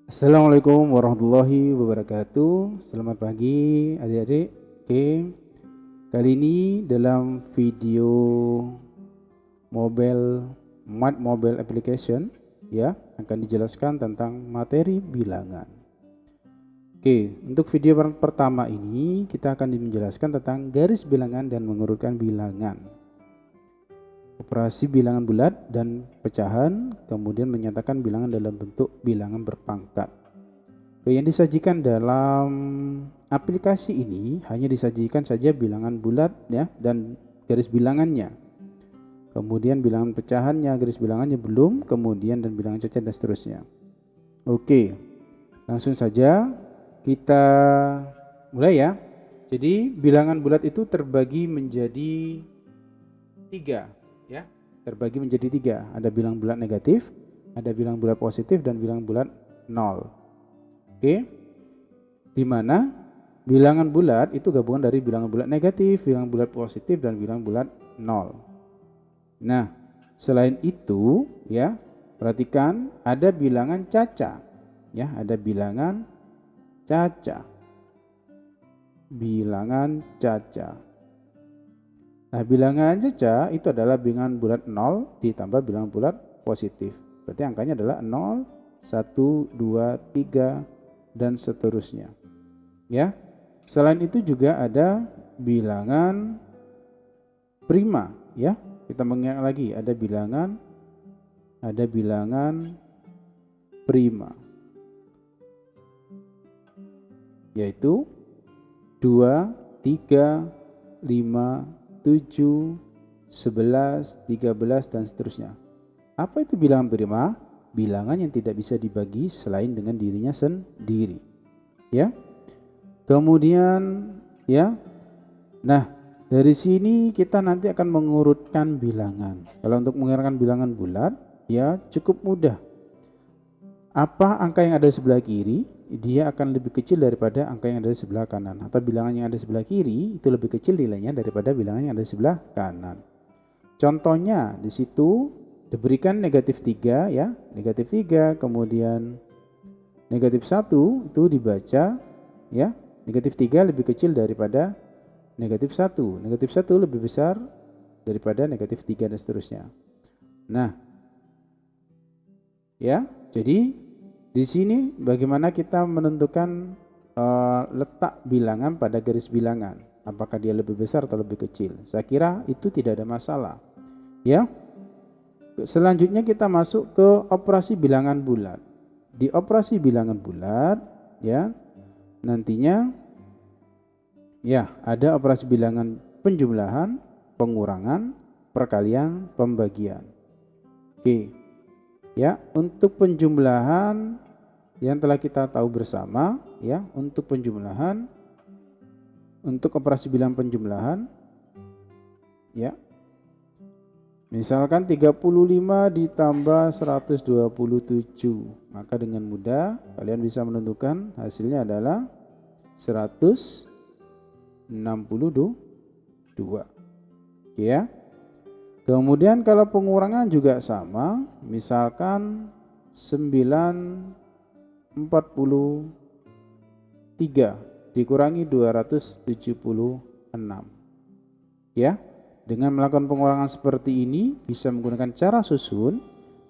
Assalamualaikum warahmatullahi wabarakatuh. Selamat pagi adik-adik. Oke, kali ini dalam video mobile application ya akan dijelaskan tentang materi bilangan. Oke, untuk video pertama ini kita akan menjelaskan tentang garis bilangan dan mengurutkan bilangan, operasi bilangan bulat dan pecahan, kemudian menyatakan bilangan dalam bentuk bilangan berpangkat. Yang disajikan dalam aplikasi ini hanya disajikan saja bilangan bulat ya dan garis bilangannya. Kemudian bilangan pecahannya, garis bilangannya belum, kemudian dan bilangan cacat dan seterusnya. Oke, langsung saja kita mulai ya. Jadi bilangan bulat itu terbagi menjadi tiga ya. Terbagi menjadi tiga. Ada bilangan bulat negatif, ada bilangan bulat positif, dan bilangan bulat 0. Oke, di mana bilangan bulat itu gabungan dari bilangan bulat negatif, bilangan bulat positif, dan bilangan bulat 0. Nah, selain itu ya, perhatikan ada bilangan caca. Ya, ada bilangan caca. Bilangan caca. Nah, bilangan caca itu adalah bilangan bulat 0 ditambah bilangan bulat positif. Berarti angkanya adalah 0, 1, 2, 3, dan seterusnya. Ya. Selain itu juga ada bilangan prima, ya. Kita mengingat lagi ada bilangan prima. Yaitu 2, 3, 5, 7, 11, 13, dan seterusnya. Apa itu bilangan prima? Bilangan yang tidak bisa dibagi selain dengan dirinya sendiri. Ya. Kemudian ya. Nah, dari sini kita nanti akan mengurutkan bilangan. Kalau untuk mengurutkan bilangan bulat, ya cukup mudah. Apa angka yang ada di sebelah kiri, dia akan lebih kecil daripada angka yang ada di sebelah kanan. Atau bilangan yang ada di sebelah kiri itu lebih kecil nilainya daripada bilangan yang ada di sebelah kanan. Contohnya di situ diberikan negatif 3 ya, negatif 3, kemudian negatif 1 itu dibaca ya, negatif 3 lebih kecil daripada negatif 1, negatif 1 lebih besar daripada negatif 3, dan seterusnya. Nah, ya, jadi di sini bagaimana kita menentukan letak bilangan pada garis bilangan, apakah dia lebih besar atau lebih kecil. Saya kira itu tidak ada masalah. Ya. Selanjutnya kita masuk ke operasi bilangan bulat. Di operasi bilangan bulat ya, nantinya ya ada operasi bilangan penjumlahan, pengurangan, perkalian, pembagian. Oke. Ya, untuk penjumlahan yang telah kita tahu bersama ya, untuk penjumlahan, untuk operasi bilangan penjumlahan ya, misalkan 35 ditambah 127, maka dengan mudah kalian bisa menentukan hasilnya adalah 162. Ya. Kemudian kalau pengurangan juga sama, misalkan 943 dikurangi 276. Ya. Dengan melakukan pengurangan seperti ini bisa menggunakan cara susun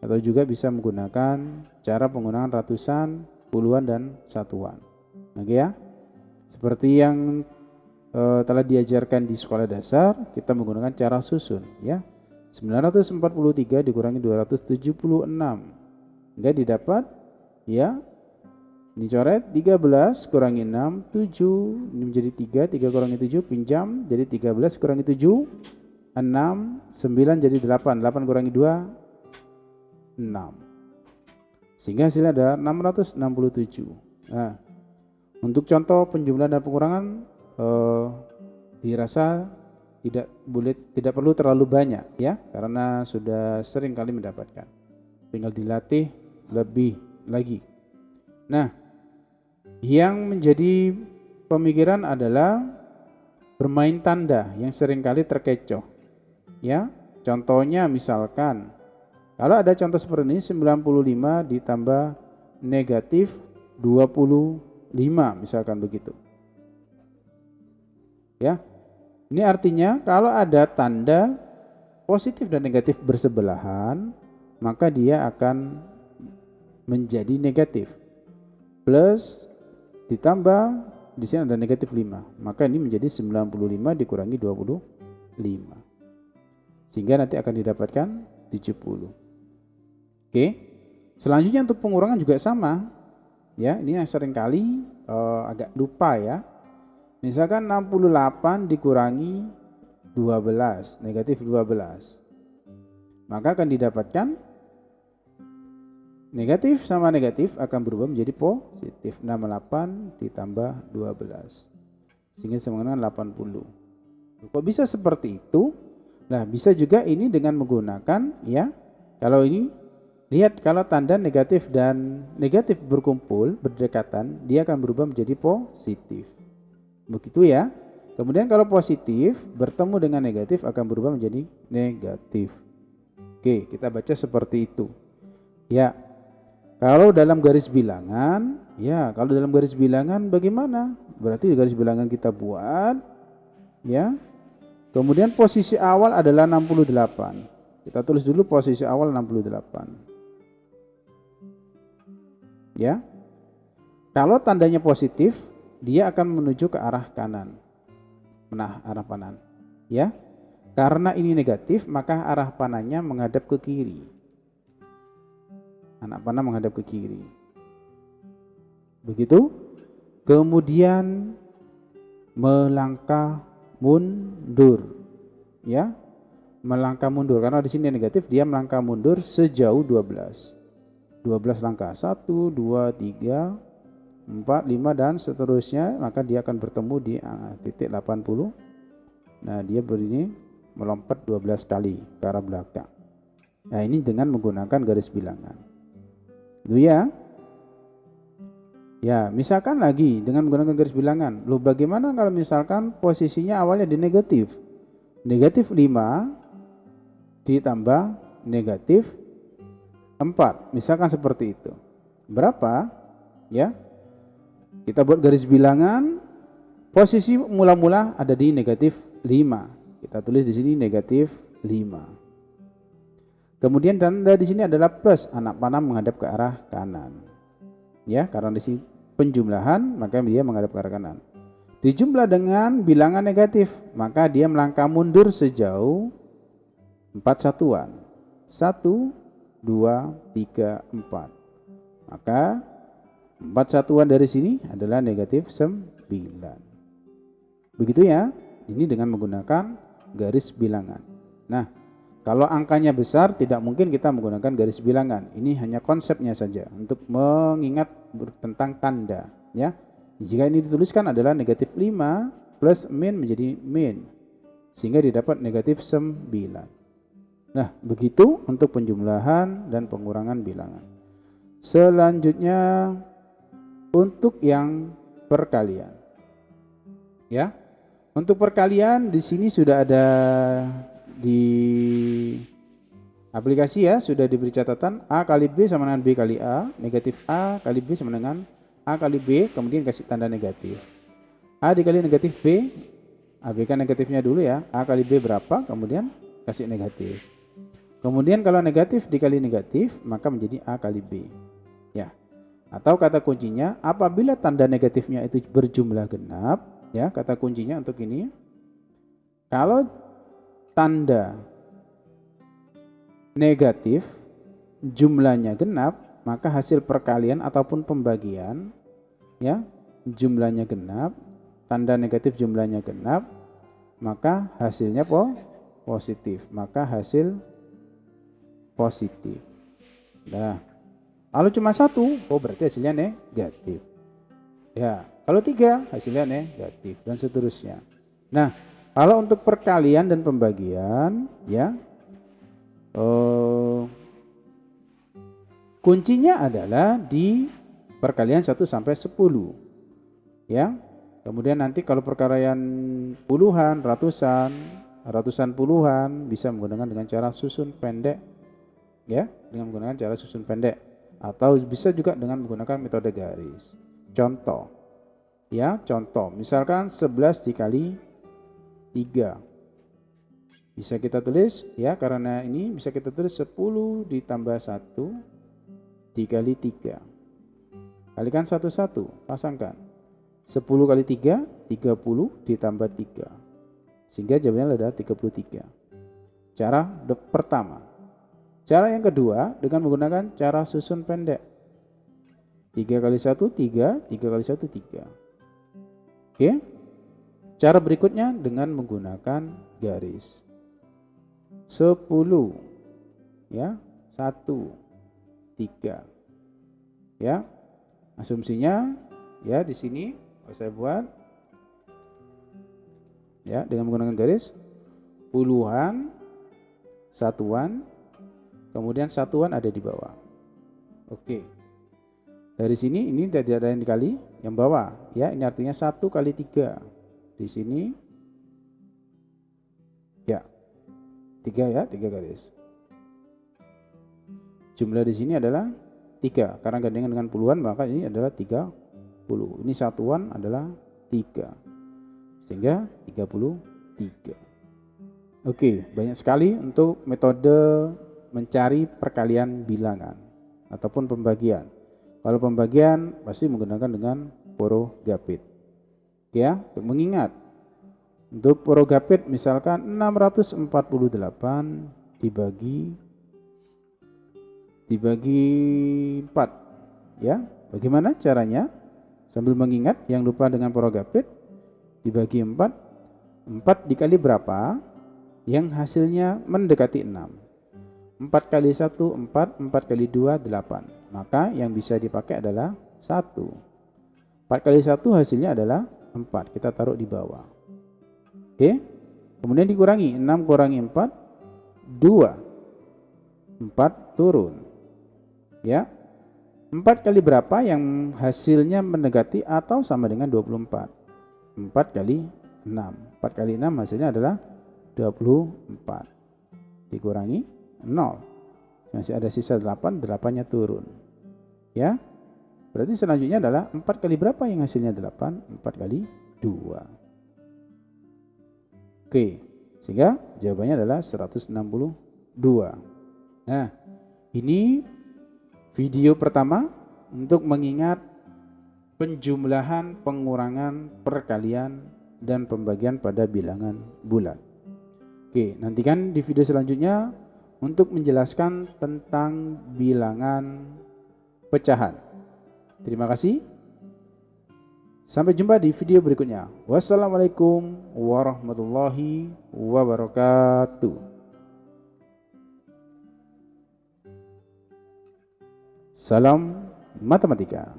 atau juga bisa menggunakan cara penggunaan ratusan, puluhan, dan satuan. Oke ya. Seperti yang telah diajarkan di sekolah dasar, kita menggunakan cara susun ya. 943 dikurangi 276. Enggak didapat ya. Dicoret 13 kurangi 6, 7, ini menjadi 3 kurangi 7 pinjam, jadi 13 kurangi 7, 6, 9 jadi 8 kurangi 2, 6. Sehingga hasilnya ada 667. Nah, untuk contoh penjumlahan dan pengurangan dirasa tidak perlu terlalu banyak ya, karena sudah sering kali mendapatkan. Tinggal dilatih lebih lagi. Nah, yang menjadi pemikiran adalah bermain tanda yang seringkali terkecoh. Ya, contohnya misalkan kalau ada contoh seperti ini 95 ditambah negatif 25 misalkan begitu. Ya. Ini artinya kalau ada tanda positif dan negatif bersebelahan, maka dia akan menjadi negatif. Plus ditambah di sini ada negatif 5. Maka ini menjadi 95 dikurangi 25. Sehingga nanti akan didapatkan 70. Oke. Selanjutnya untuk pengurangan juga sama. Ya, ini yang seringkali agak lupa ya. Misalkan 68 dikurangi 12, negatif 12. Maka akan didapatkan negatif sama negatif akan berubah menjadi positif. 68 ditambah 12. Sehingga sama dengan 80. Kok bisa seperti itu? Nah, bisa juga ini dengan menggunakan ya. Kalau ini lihat kalau tanda negatif dan negatif berkumpul, berdekatan, dia akan berubah menjadi positif. Begitu ya. Kemudian kalau positif bertemu dengan negatif akan berubah menjadi negatif. Oke, kita baca seperti itu. Ya. Kalau dalam garis bilangan, ya, kalau dalam garis bilangan bagaimana? Berarti garis bilangan kita buat ya. Kemudian posisi awal adalah 68. Kita tulis dulu posisi awal 68. Ya. Kalau tandanya positif, dia akan menuju ke arah kanan. Arah kanan. Ya. Karena ini negatif, maka arah panahnya menghadap ke kiri. Anak panah menghadap ke kiri. Begitu. Kemudian melangkah mundur. Ya. Melangkah mundur karena di sini negatif, dia melangkah mundur sejauh 12. 12 langkah. 1 2 3 4, 5 dan seterusnya, maka dia akan bertemu di titik 80. Nah, dia berdiri melompat 12 kali ke arah belakang. Nah, ini dengan menggunakan garis bilangan. Itu ya. Ya, misalkan lagi dengan menggunakan garis bilangan. Loh, bagaimana kalau misalkan posisinya awalnya di negatif? Negatif 5 ditambah negatif 4. Misalkan seperti itu. Berapa? Ya. Kita buat garis bilangan, posisi mula-mula ada di negatif 5. Kita tulis di sini negatif 5. Kemudian tanda di sini adalah plus, anak panah menghadap ke arah kanan. Ya, karena di sini penjumlahan, maka dia menghadap ke arah kanan. Dijumlah dengan bilangan negatif, maka dia melangkah mundur sejauh 4 satuan. 1, 2, 3, 4. Maka 4 satuan dari sini adalah negatif 9. Begitu ya. Ini dengan menggunakan garis bilangan. Nah, kalau angkanya besar tidak mungkin kita menggunakan garis bilangan. Ini hanya konsepnya saja untuk mengingat tentang tanda ya. Jika ini dituliskan adalah negatif 5 plus min menjadi min. Sehingga didapat negatif 9. Nah, begitu untuk penjumlahan dan pengurangan bilangan. Selanjutnya untuk yang perkalian. Ya. Untuk perkalian di sini sudah ada di aplikasi ya, sudah diberi catatan A kali B sama dengan B kali A, negatif A kali B sama dengan A kali B, kemudian kasih tanda negatif. A dikali negatif B, abaikan negatifnya dulu ya, A kali B berapa, kemudian kasih negatif. Kemudian kalau negatif dikali negatif, maka menjadi A kali B. Ya. Atau kata kuncinya, apabila tanda negatifnya itu berjumlah genap, ya, kata kuncinya untuk ini, kalau tanda negatif jumlahnya genap, maka hasil perkalian ataupun pembagian ya, jumlahnya genap, tanda negatif jumlahnya genap, maka hasilnya positif, maka hasil positif. Nah, kalau cuma 1, berarti hasilnya negatif. Ya, kalau 3 hasilnya negatif dan seterusnya. Nah, kalau untuk perkalian dan pembagian ya, kuncinya adalah di perkalian 1 sampai 10. Ya. Kemudian nanti kalau perkalian puluhan, ratusan puluhan bisa menggunakan dengan cara susun pendek. Ya, dengan menggunakan cara susun pendek. atau bisa juga dengan menggunakan metode garis. Contoh, ya, contoh, misalkan 11 dikali 3. Bisa kita tulis, ya, karena ini bisa kita tulis 10 ditambah 1 dikali 3. Kalikan 1-1, pasangkan. 10 kali 3, 30 ditambah 3. Sehingga jawabannya adalah 33. Cara pertama. Cara yang kedua dengan menggunakan cara susun pendek. 3 kali 1, 3, 3 kali 1, 3. Oke. Cara berikutnya dengan menggunakan garis. 10, ya, 1, 3. Ya. Asumsinya, ya, di sini saya buat, ya, dengan menggunakan garis puluhan, satuan, kemudian satuan ada di bawah. Oke. Dari sini ini tidak ada yang dikali yang bawah, ya, ini artinya 1 kali 3. Di sini, ya, 3, ya, 3 garis. Jumlah di sini adalah 3, karena gandengan dengan puluhan maka ini adalah 30. Ini satuan adalah 3, sehingga 33. Oke, banyak sekali untuk metode mencari perkalian bilangan ataupun pembagian. Kalau pembagian pasti menggunakan dengan Porogapit. Ya, mengingat untuk Porogapit misalkan 648 dibagi 4. Ya, bagaimana caranya? Sambil mengingat, yang lupa dengan Porogapit, dibagi 4. 4 dikali berapa? Yang hasilnya mendekati 6. 4 kali 1, 4. 4 kali 2, 8. Maka yang bisa dipakai adalah 1. 4 kali 1 hasilnya adalah 4. Kita taruh di bawah. Oke. Kemudian dikurangi. 6 kurangi 4, 2. 4 turun. Ya. 4 kali berapa yang hasilnya mendekati atau sama dengan 24? 4 kali 6. 4 kali 6 hasilnya adalah 24. Dikurangi 0. Masih ada sisa 8, 8-nya turun. Ya. Berarti selanjutnya adalah 4 kali berapa yang hasilnya 8? 4 kali 2. Oke. Sehingga jawabannya adalah 162. Nah, ini video pertama untuk mengingat penjumlahan, pengurangan, perkalian, dan pembagian pada bilangan bulat. Oke, nantikan di video selanjutnya untuk menjelaskan tentang bilangan pecahan. Terima kasih. Sampai jumpa di video berikutnya. Wassalamualaikum warahmatullahi wabarakatuh. Salam matematika.